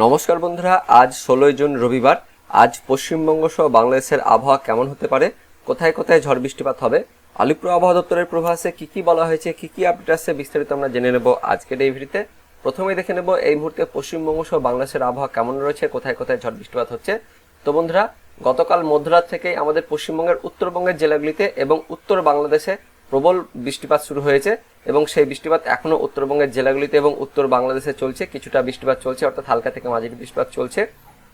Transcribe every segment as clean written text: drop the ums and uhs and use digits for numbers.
নমস্কার বন্ধুরা, আজ 16 জুন রবিবার। আজ পশ্চিমবঙ্গ সহ বাংলাদেশের আবহাওয়া কেমন হতে পারে, কোথায় কোথায় ঝড় বৃষ্টিপাত হবে, আলিপুর আবহাওয়া দপ্তরের পূর্বাভাসে কি কি বলা হয়েছে, কি কি আপডেট আছে, বিস্তারিত আমরা জেনে নেব আজকের এই ভিডিওতে। প্রথমেই দেখে নেব এই মুহূর্তে পশ্চিমবঙ্গ সহ বাংলাদেশের আবহাওয়া কেমন রয়েছে, কোথায় কোথায় ঝড় বৃষ্টিপাত হচ্ছে। তো বন্ধুরা, গতকাল মধ্যরাত থেকেই আমাদের পশ্চিমবঙ্গের উত্তরবঙ্গের জেলাগুলিতে এবং উত্তর বাংলাদেশে প্রবল বৃষ্টিপাত শুরু হয়েছে এবং সেই বৃষ্টিপাত এখনো উত্তরবঙ্গের জেলাগুলিতে এবং উত্তর বাংলাদেশে চলছে। কিছুটা বৃষ্টিপাত চলছে, অর্থাৎ হালকা থেকে মাঝারি বৃষ্টিপাত চলছে।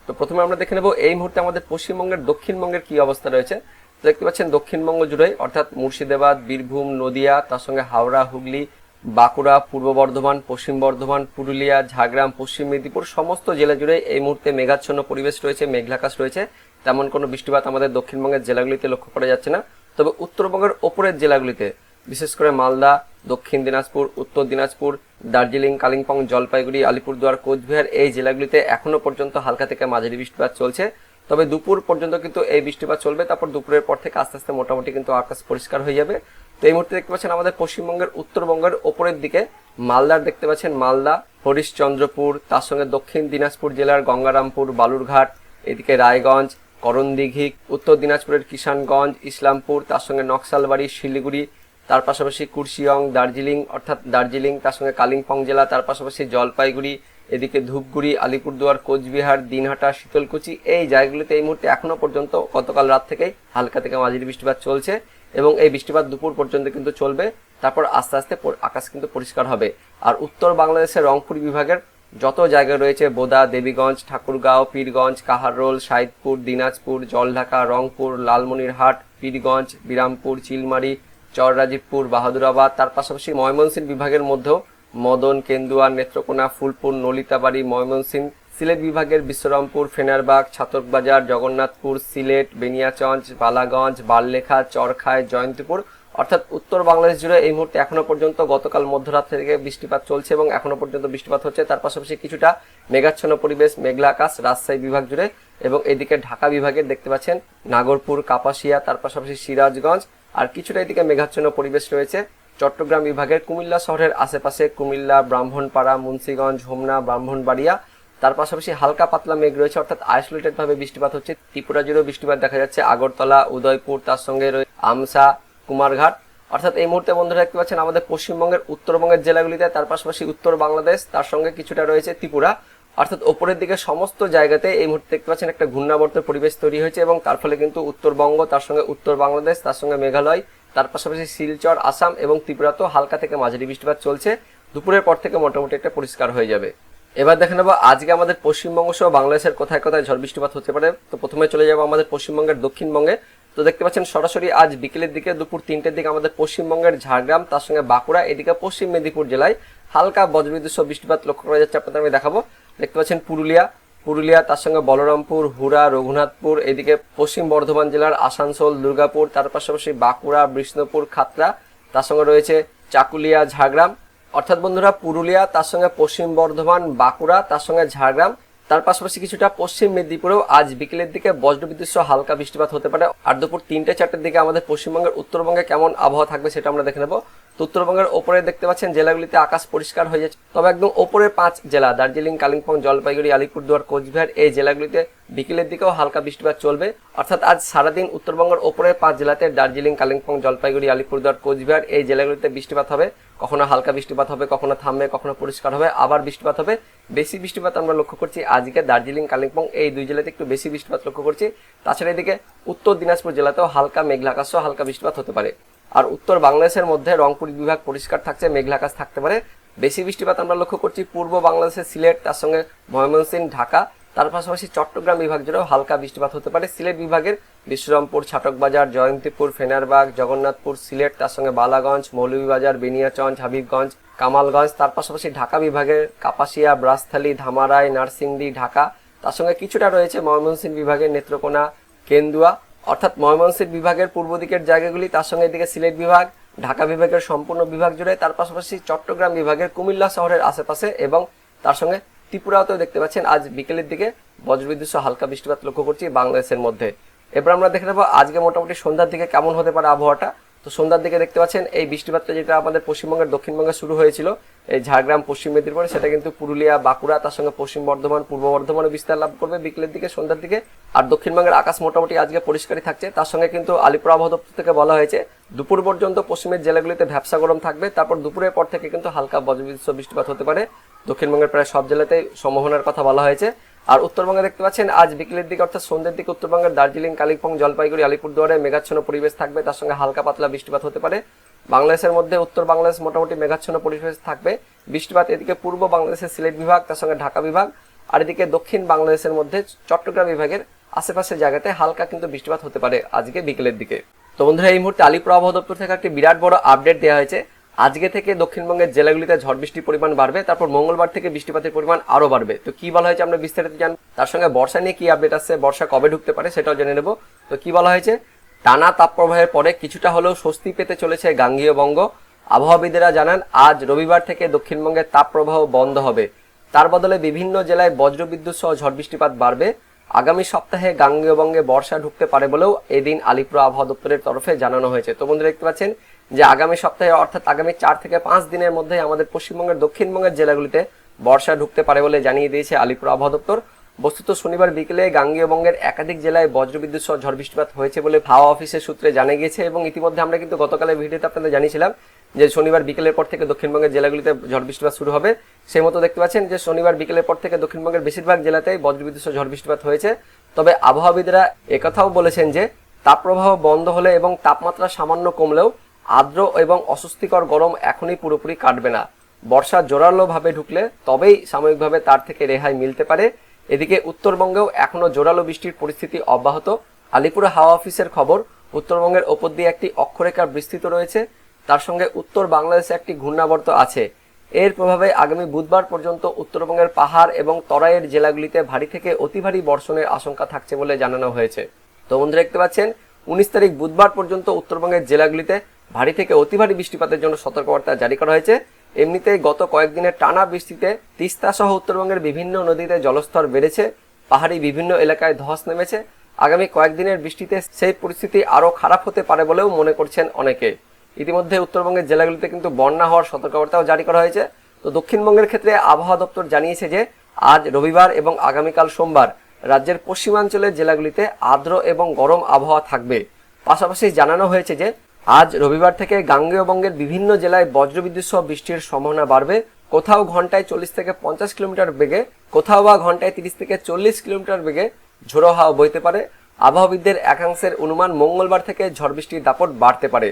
তো প্রথমে আমরা দেখে নেব এই মুহূর্তে আমাদের পশ্চিমবঙ্গের দক্ষিণবঙ্গের কি অবস্থা রয়েছে। তো দেখতে পাচ্ছেন দক্ষিণবঙ্গ জুড়ে, অর্থাৎ মুর্শিদাবাদ, বীরভূম, নদিয়া, তার সঙ্গে হাওড়া, হুগলি, বাঁকুড়া, পূর্ব বর্ধমান, পশ্চিম বর্ধমান, পুরুলিয়া, ঝাড়গ্রাম, পশ্চিম মেদিনীপুর সমস্ত জেলা জুড়ে এই মুহূর্তে মেঘাচ্ছন্ন পরিবেশ রয়েছে, মেঘাকাশ রয়েছে। তেমন কোনো বৃষ্টিপাত আমাদের দক্ষিণবঙ্গের জেলাগুলিতে লক্ষ্য করা যাচ্ছে না। তবে উত্তরবঙ্গের ওপরের জেলাগুলিতে, বিশেষ করে মালদা, দক্ষিণ দিনাজপুর, উত্তর দিনাজপুর, দার্জিলিং, কালিম্পং, জলপাইগুড়ি, আলিপুরদুয়ার, কোচবিহার এই জেলাগুলিতে এখনো পর্যন্ত হালকা থেকে মাঝারি বৃষ্টিপাত চলছে। তবে দুপুর পর্যন্ত কিন্তু এই বৃষ্টিপাত চলবে, তারপর দুপুরের পর থেকে আস্তে আস্তে মোটামুটি কিন্তু আকাশ পরিষ্কার হয়ে যাবে। তো এই মুহূর্তে দেখতে পাচ্ছেন আমাদের পশ্চিমবঙ্গের উত্তরবঙ্গের ওপরের দিকে মালদার দেখতে পাচ্ছেন মালদা, হরিশ্চন্দ্রপুর, তার সঙ্গে দক্ষিণ দিনাজপুর জেলার গঙ্গারামপুর, বালুরঘাট, এদিকে রায়গঞ্জ, করণদিঘি, উত্তর দিনাজপুরের কিষানগঞ্জ, ইসলামপুর, তার সঙ্গে নকশালবাড়ি, শিলিগুড়ি, তার পাশাপাশি কুর্শিয়ং, দার্জিলিং, অর্থাৎ দার্জিলিং, তার সঙ্গে কালিম্পং জেলা, তার পাশাপাশি জলপাইগুড়ি, এদিকে ধূপগুড়ি, আলিপুরদুয়ার, কোচবিহার, দিনহাটা, শীতলকুচি এই জায়গাগুলিতে এই মুহূর্তে এখনো পর্যন্ত গতকাল রাত থেকেই হালকা থেকে মাঝারি বৃষ্টিপাত চলছে এবং এই বৃষ্টিপাত দুপুর পর্যন্ত কিন্তু চলবে। তারপর আস্তে আস্তে আকাশ কিন্তু পরিষ্কার হবে। আর উত্তর বাংলাদেশের রংপুর বিভাগের যত জায়গা রয়েছে, বোদা, দেবীগঞ্জ, ঠাকুরগাঁও, পীরগঞ্জ, কাহারোল, সাইদপুর, দিনাজপুর, জলঢাকা, রংপুর, লালমনিরহাট, পীরগঞ্জ, বিরামপুর, চিলমারি, চররাজীবপুর, বাহাদুরাবাদ, তার পাশাপাশি ময়মনসিংহ বিভাগের মধ্যেও মদন, কেন্দুয়া, নেত্রকোনা, ফুলপুর, নলিতাবাড়ি, ময়মনসিংহ, সিলেট বিভাগের বিশ্বরামপুর, ফেনারবাগ, ছাতকবাজার, জগন্নাথপুর, সিলেট, বেনিয়াচঞ্জ, বালাগঞ্জ, বারলেখা, চরখায়, জয়ন্তীপুর, অর্থাৎ উত্তর বাংলাদেশ জুড়ে এই মুহূর্তে এখনো পর্যন্ত গতকাল মধ্যরাত থেকে বৃষ্টিপাত চলছে এবং এখনো পর্যন্ত বৃষ্টিপাত হচ্ছে। তার পাশাপাশি কিছুটা মেঘাচ্ছন্ন পরিবেশ, মেঘলা আকাশ রাজশাহী বিভাগ জুড়ে এবং এদিকে ঢাকা বিভাগের দেখতে পাচ্ছেন নাগরপুর, কাপাসিয়া, তার পাশাপাশি সিরাজগঞ্জ, আর কিছুটা এদিকে মেঘাচ্ছন্ন পরিবেশ রয়েছে চট্টগ্রাম বিভাগের কুমিল্লা শহরের আশেপাশে, কুমিল্লা, ব্রাহ্মণপাড়া, মুন্সিগঞ্জ, হোমনা, ব্রাহ্মণবাড়িয়া। তার পাশাপাশি হালকা পাতলা মেঘ রয়েছে, অর্থাৎ আইসোলেটেড ভাবে বৃষ্টিপাত হচ্ছে। ত্রিপুরা জুড়েও বৃষ্টিপাত দেখা যাচ্ছে, আগরতলা, উদয়পুর, তার সঙ্গে রয়েছে আমসা, কুমারঘাট। অর্থাৎ এই মুহূর্তে বন্ধুরা দেখতে পাচ্ছেন আমাদের পশ্চিমবঙ্গের উত্তরবঙ্গের জেলাগুলিতে, তার পাশাপাশি উত্তর বাংলাদেশ, তার সঙ্গে কিছুটা রয়েছে ত্রিপুরা, অর্থাৎ ওপরের দিকে সমস্ত জায়গাতে এই মুহূর্তে দেখতে পাচ্ছেন একটা ঘূর্ণাবর্তের পরিবেশ তৈরি হয়েছে এবং তার ফলে কিন্তু উত্তরবঙ্গ, তার সঙ্গে উত্তর বাংলাদেশ, তার সঙ্গে মেঘালয়, তার পাশাপাশি শিলচর, আসাম এবং ত্রিপুরাতেও হালকা থেকে মাঝারি বৃষ্টিপাত চলছে। দুপুরের পর থেকে মোটামুটি একটা পরিষ্কার হয়ে যাবে। এবার দেখে নেবো আজকে আমাদের পশ্চিমবঙ্গ সহ বাংলাদেশের কোথায় কোথায় ঝড় বৃষ্টিপাত হতে পারে। তো প্রথমে চলে যাবো আমাদের পশ্চিমবঙ্গের দক্ষিণবঙ্গে। তো দেখতে পাচ্ছেন সরাসরি আজ বিকেলের দিকে দুপুর 3টের দিকে আমাদের পশ্চিমবঙ্গের ঝাড়গ্রাম, তার সঙ্গে বাঁকুড়া, এদিকে পশ্চিম মেদিনীপুর জেলায় হালকা বজ্রবিদ্যুৎ সহ বৃষ্টিপাত লক্ষ্য করা যাচ্ছে। আপনাদের আমি দেখাবো। দেখতে পাচ্ছেন পুরুলিয়া, তার সঙ্গে বলরামপুর, হুড়া, রঘুনাথপুর, এদিকে পশ্চিম বর্ধমান জেলার আসানসোল, দুর্গাপুর, তার পাশাপাশি বাঁকুড়া, বিষ্ণুপুর, খাতড়া, তার সঙ্গে রয়েছে চাকুলিয়া, ঝাড়গ্রাম। অর্থাৎ বন্ধুরা পুরুলিয়া, তার সঙ্গে পশ্চিম বর্ধমান, বাঁকুড়া, তার সঙ্গে ঝাড়গ্রাম, তার পাশাপাশি কিছুটা পশ্চিম মেদিনীপুরেও আজ বিকেলের দিকে বজ্রবিদ্যুৎ সহ হালকা বৃষ্টিপাত হতে পারে। আর দুপুর 3টে-4টের দিকে আমাদের পশ্চিমবঙ্গের উত্তরবঙ্গে কেমন আবহাওয়া থাকবে সেটা আমরা দেখে নেবো। তো উত্তরবঙ্গের ওপরে দেখতে পাচ্ছেন জেলাগুলিতে আকাশ পরিষ্কার হয়ে যাচ্ছে, তবে একদম ওপরের 5 জেলা দার্জিলিং, কালিম্পং, জলপাইগুড়ি, আলিপুরদুয়ার, কোচবিহার এই জেলাগুলিতে বিকেলের দিকেও হালকা বৃষ্টিপাত চলবে। অর্থাৎ আজ সারাদিন উত্তরবঙ্গের ওপরের 5 জেলাতে দার্জিলিং, কালিম্পং, জলপাইগুড়ি, আলিপুরদুয়ার, কোচবিহার এই জেলাগুলিতে বৃষ্টিপাত হবে। কখনো হালকা বৃষ্টিপাত হবে, কখনো থামবে, কখনো পরিষ্কার হবে, আবার বৃষ্টিপাত হবে। বেশি বৃষ্টিপাত আমরা লক্ষ্য করছি আজকে দার্জিলিং, কালিম্পং এই দুই জেলাতে একটু বেশি বৃষ্টিপাত লক্ষ্য করছি। তাছাড়া এদিকে উত্তর দিনাজপুর জেলাতেও হালকা মেঘলা আকাশ সহ হালকা বৃষ্টিপাত হতে পারে। আর উত্তর বাংলাদেশের মধ্যে রংপুর বিভাগ পরিষ্কার থাকছে, মেঘলা আকাশ থাকতে পারে। বেশি বৃষ্টিপাত আমরা লক্ষ্য করছি পূর্ব বাংলাদেশের সিলেট, তার সঙ্গে ময়মনসিংহ, ঢাকা, তার পাশাপাশি চট্টগ্রাম বিভাগ জুড়েও হালকা বৃষ্টিপাত হতে পারে। সিলেট বিভাগের বিশ্বরামপুর, ছাতকবাজার, জয়ন্তীপুর, ফেনারবাগ, জগন্নাথপুর, সিলেট, তার সঙ্গে বালাগঞ্জ, মৌলভীবাজার, বেনিয়াচঞ্জ, হাবিবগঞ্জ, কামালগঞ্জ, তার পাশাপাশি ঢাকা বিভাগের কাপাসিয়া, ব্রাসথালী, ধামারাই, নারসিংদী, ঢাকা, তার সঙ্গে কিছুটা রয়েছে ময়মনসিংহ বিভাগের নেত্রকোনা, কেন্দুয়া, অর্থাৎ ময়মনসিংহ বিভাগের পূর্ব দিকের জায়গাগুলি, তার সঙ্গে এদিকে সিলেট বিভাগ, ঢাকা বিভাগের সম্পূর্ণ বিভাগ জুড়ে, তার পাশাপাশি চট্টগ্রাম বিভাগের কুমিল্লা শহরের আশেপাশে এবং তার সঙ্গে ত্রিপুরাতেও দেখতে পাচ্ছেন আজ বিকেলের দিকে বজ্রবিদ্যুৎ সহ হালকা বৃষ্টিপাত লক্ষ্য করছি বাংলাদেশের মধ্যে। এবার আমরা দেখে নেবো আজকে মোটামুটি সন্ধ্যার দিকে কেমন হতে পারে আবহাওয়াটা। তো সন্ধ্যার দিকে দেখতে পাচ্ছেন এই বৃষ্টিপাতটা যেটা আমাদের পশ্চিমবঙ্গের দক্ষিণবঙ্গে শুরু হয়েছিল এই ঝাড়গ্রাম পশ্চিম মেদিনীপুরে, সেটা কিন্তু পুরুলিয়া, বাঁকুড়া, তার সঙ্গে পশ্চিম বর্ধমান, পূর্ব বর্ধমানে বিস্তার লাভ করবে বিকেলের দিকে, সন্ধ্যার দিকে। আর দক্ষিণবঙ্গের আকাশ মোটামুটি আজকে পরিষ্কারই থাকছে। তার সঙ্গে কিন্তু আলিপুর আবহাওয়া দপ্তর থেকে বলা হয়েছে দুপুর পর্যন্ত পশ্চিমের জেলাগুলিতে ভ্যাপসা গরম থাকবে, তারপর দুপুরের পর থেকে কিন্তু হালকা বজ্রবিদ্যুৎ সহ বৃষ্টিপাত হতে পারে। দক্ষিণবঙ্গের প্রায় সব জেলাতেই সম্ভাবনার কথা বলা হয়েছে। আর উত্তরবঙ্গে দেখতে পাচ্ছেন আজ বিকেলের দিকে অর্থাৎ সন্ধ্যের দিকে উত্তরবঙ্গের দার্জিলিং, কালিম্পং, জলপাইগুড়ি, আলিপুরদুয়ারে মেঘাচ্ছন্ন পরিবেশ থাকবে, তার সঙ্গে হালকা পাতলা বৃষ্টিপাত হতে পারে। বাংলাদেশের মধ্যে উত্তর বাংলাদেশ মোটামুটি মেঘাচ্ছন্ন পরিবেশ থাকবে, বৃষ্টিপাত এদিকে পূর্ব বাংলাদেশের সিলেট বিভাগ, তার সঙ্গে ঢাকা বিভাগ, আর এদিকে দক্ষিণ বাংলাদেশের মধ্যে চট্টগ্রাম বিভাগের আশেপাশের জায়গাতে হালকা কিন্তু বৃষ্টিপাত হতে পারে আজকে বিকেলের দিকে। তো বন্ধুরা, এই মুহূর্তে আলিপুর আবহাওয়া দপ্তর থেকে একটি বিরাট বড় আপডেট দেওয়া হয়েছে। আজকে থেকে দক্ষিণবঙ্গের জেলাগুলিতে ঝড় বৃষ্টির পরিমাণ বাড়বে, তারপর মঙ্গলবার থেকে বৃষ্টিপাতের পরিমাণ আরো বাড়বে। তো কি বলা হয়েছে আমরা বিস্তারিত জানবো, তার সঙ্গে বর্ষা নিয়ে কি আপডেট আসছে, বর্ষা কবে ঢুকতে পারে সেটাও জেনে নেব। তো কি বলা হয়েছে, টানা তাপপ্রবাহের পরে কিছুটা হলেও স্বস্তি পেতে চলেছে গাঙ্গেয় বঙ্গ। আবহাওয়াবিদেরা জানান আজ রবিবার থেকে দক্ষিণবঙ্গের তাপপ্রবাহ বন্ধ হবে, তার বদলে বিভিন্ন জেলায় বজ্রবিদ্যুৎ সহ ঝড় বৃষ্টিপাত বাড়বে। আগামী সপ্তাহে গাঙ্গেয় বঙ্গে বর্ষা ঢুকতে পারে বলেও এদিন আলিপুর আবহাওয়া দপ্তরের তরফে জানানো হয়েছে। তো বন্ধুরা দেখতে পাচ্ছেন যে আগামী সপ্তাহে অর্থাৎ আগামী 4 থেকে 5 দিনের মধ্যে আমাদের পশ্চিমবঙ্গের দক্ষিণবঙ্গের জেলাগুলিতে বর্ষা ঢুকতে পারে বলে জানিয়ে দিয়েছে আলিপুর আবহাওয়া দপ্তর। বস্তুত শনিবার বিকেলে গাঙ্গেয় বঙ্গের একাধিক জেলায় বজ্রবিদ্যুৎ সহ ঝড় বৃষ্টিপাত হয়েছে বলে হাওয়া অফিসের সূত্রে জানা গিয়েছে, এবং ইতিমধ্যে আমরা কিন্তু গতকালের ভিডিওতে আপনাদের জানিয়েছিলাম যে শনিবার বিকেলের পর থেকে দক্ষিণবঙ্গের জেলাগুলিতে ঝড় বৃষ্টিপাত শুরু হবে। সেই মতো দেখতে পাচ্ছেন যে শনিবার বিকেলের পর থেকে দক্ষিণবঙ্গের বেশিরভাগ জেলাতেই বজ্রবিদ্যুৎ সহ ঝড় বৃষ্টিপাত হয়েছে। তবে আবহাওয়াবিদরা একথাও বলেছেন যে তাপপ্রবাহ বন্ধ হলে এবং তাপমাত্রা সামান্য কমলেও আর্দ্র এবং অস্বস্তিকর গরম এখনই পুরোপুরি কাটবে না। বর্ষা জোরালো ভাবে ঢুকলে তবেই সাময়িকভাবে তার থেকে রেহাই মিলতে পারে। এদিকে উত্তরবঙ্গেও এখনো জোরালো বৃষ্টির পরিস্থিতি অব্যাহত। আলিপুর হাওয়া অফিসের খবর, উত্তরবঙ্গের ওপর দিয়ে একটি অক্ষরেখা বিস্তৃত রয়েছে, তার সঙ্গে উত্তর বাংলাদেশে একটি ঘূর্ণাবর্ত আছে। এর প্রভাবে আগামী বুধবার পর্যন্ত উত্তরবঙ্গের পাহাড় এবং তরাইয়ের জেলাগুলিতে ভারী থেকে অতি ভারী বর্ষণের আশঙ্কা থাকছে বলে জানানো হয়েছে। তো বন্ধুরা দেখতে পাচ্ছেন 19 তারিখ বুধবার পর্যন্ত উত্তরবঙ্গের জেলাগুলিতে ভারী থেকে অতি ভারী বৃষ্টিপাতের জন্য সতর্কবার্তা জারি করা হয়েছে। এমনিতেই গত কয়েকদিনের টানা বৃষ্টিতে তিস্তা সহ উত্তরবঙ্গের বিভিন্ন নদীতে জলস্তর বেড়েছে, পাহাড়ি বিভিন্ন এলাকায় ধস নেমেছে। আগামী কয়েকদিনের বৃষ্টিতে সেই পরিস্থিতি আরো খারাপ হতে পারে বলেও মনে করছেন অনেকে। ইতিমধ্যে উত্তরবঙ্গের জেলাগুলিতে কিন্তু বন্যা হওয়ার সতর্কবার্তাও জারি করা হয়েছে। তো দক্ষিণবঙ্গের ক্ষেত্রে আবহাওয়া দপ্তর জানিয়েছে যে আজ রবিবার এবং আগামীকাল সোমবার রাজ্যের পশ্চিমাঞ্চলের জেলাগুলিতে আর্দ্র এবং গরম আবহাওয়া থাকবে। পাশাপাশি জানানো হয়েছে যে আজ রবিবার থেকে গাঙ্গেয় বঙ্গের বিভিন্ন জেলায় বজ্রবিদ্যুৎ সহ বৃষ্টির সম্ভাবনা বাড়বে। কোথাও ঘন্টায় 40 থেকে 50 কিলোমিটার বেগে, কোথাও বা ঘন্টায় 30 থেকে 40 কিলোমিটার বেগে ঝোড়ো হাওয়া বইতে পারে। আবহাওয়াবিদদের একাংশের অনুমান মঙ্গলবার থেকে ঝড় বৃষ্টির দাপট বাড়তে পারে।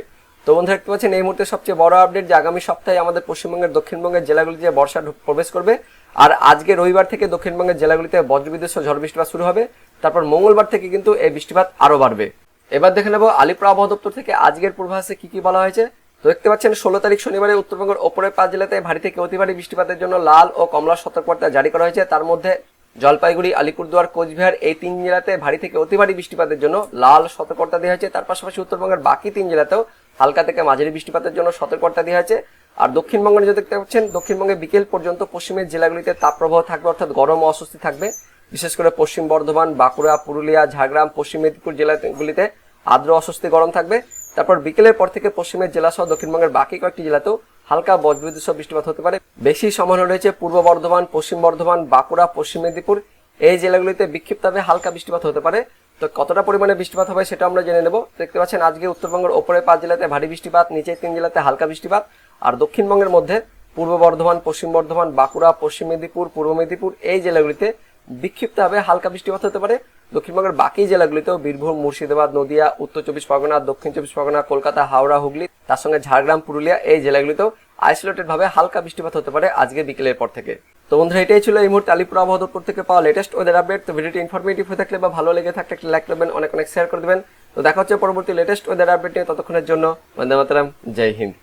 তো বন্ধুরা দেখতে পাচ্ছেন এই মুহূর্তে সবচেয়ে বড় আপডেট যে আগামী সপ্তাহে আমাদের পশ্চিমবঙ্গের দক্ষিণবঙ্গের জেলাগুলিতে বর্ষা প্রবেশ করবে। আর আজকে রবিবার থেকে দক্ষিণবঙ্গের জেলাগুলিতে বজ্রবিদ্যুৎ সহ ঝড় বৃষ্টিপাত শুরু হবে, তারপর মঙ্গলবার থেকে কিন্তু এই বৃষ্টিপাত আরো বাড়বে। এবার দেখে নেব আলিপুর আবহাওয়া দপ্তর থেকে আজকের পূর্বাভাসে কি কি বলা হয়েছে। তো দেখতে পাচ্ছেন 16 তারিখ শনিবারে উত্তরবঙ্গের ওপরের 5 জেলাতে ভারী থেকে অতি ভারী বৃষ্টিপাতের জন্য লাল ও কমলা সতর্কবার্তা জারি করা হয়েছে। তার মধ্যে জলপাইগুড়ি, আলিপুরদুয়ার, কোচবিহার এই 3 জেলাতে ভারী থেকে অতি ভারী বৃষ্টিপাতের জন্য লাল সতর্কবার্তা দেওয়া হয়েছে। তার পাশাপাশি উত্তরবঙ্গের বাকি 3 জেলাতেও হালকা থেকে মাঝারি বৃষ্টিপাতের জন্য সতর্কবার্তা দেওয়া হয়েছে। আর দক্ষিণবঙ্গে যে দেখতে পাচ্ছেন দক্ষিণবঙ্গে বিকেল পর্যন্ত পশ্চিমের জেলাগুলিতে তাপপ্রবাহ থাকবে, অর্থাৎ গরম ও অস্বস্তি থাকবে। বিশেষ করে পশ্চিম বর্ধমান, বাঁকুড়া, পুরুলিয়া, ঝাড়গ্রাম, পশ্চিম মেদিনীপুর জেলাগুলিতে আর্দ্র অস্বস্তি গরম থাকবে। তারপর বিকেলের পর থেকে পশ্চিমের জেলা সহ দক্ষিণবঙ্গের বাকি কয়েকটি জেলাতেও হালকা বজ্রবিদ্যুৎ সহ বৃষ্টিপাত হতে পারে। বেশি সম্ভাবনা রয়েছে পূর্ব বর্ধমান, পশ্চিম বর্ধমান, বাঁকুড়া, পশ্চিম মেদিনীপুর এই জেলাগুলিতে বিক্ষিপ্তভাবে হালকা বৃষ্টিপাত হতে পারে। তো কতটা পরিমাণে বৃষ্টিপাত হবে সেটা আমরা জেনে নেব। দেখতে পাচ্ছেন আজকে উত্তরবঙ্গের ওপরে 5 জেলাতে ভারী বৃষ্টিপাত, নিচের 3 জেলাতে হালকা বৃষ্টিপাত। আর দক্ষিণবঙ্গের মধ্যে পূর্ব বর্ধমান, পশ্চিম বর্ধমান, বাঁকুড়া, পশ্চিম মেদিনীপুর, পূর্ব মেদিনীপুর এই জেলাগুলিতে বিক্ষিপ্তভাবে হালকা বৃষ্টিপাত হতে পারে। দক্ষিণবঙ্গের বাকি জেলাগুলিতেও বীরভূম, মুর্শিদাবাদ, নদিয়া, উত্তর 24 পরগনা, দক্ষিণ 24 পরগনা, কলকাতা, হাওড়া, হুগলি, তার সঙ্গে ঝাড়গ্রাম, পুরুলিয়া এই জেলাগুলিতেও আইসোলেটেড ভাবে হালকা বৃষ্টিপাত হতে পারে আজকে বিকেলের পর থেকে। তো বন্ধুরা এটাই ছিল এই মুহূর্তে আলিপুর আবহাওয়া দপ্তর থেকে পাওয়া লেটেস্ট ওয়েদার আপডেট। তো ভিডিওটি ইনফরমেটিভ হয়ে থাকলে বা ভালো লেগে থাকলে একটা লাইক করবেন, অনেক শেয়ার করে দেবেন। তো দেখা হচ্ছে পরবর্তী লেটেস্ট ওয়েদার আপডেট নিয়ে। ততক্ষণের জন্য বন্দে মাতরম, জয় হিন্দ।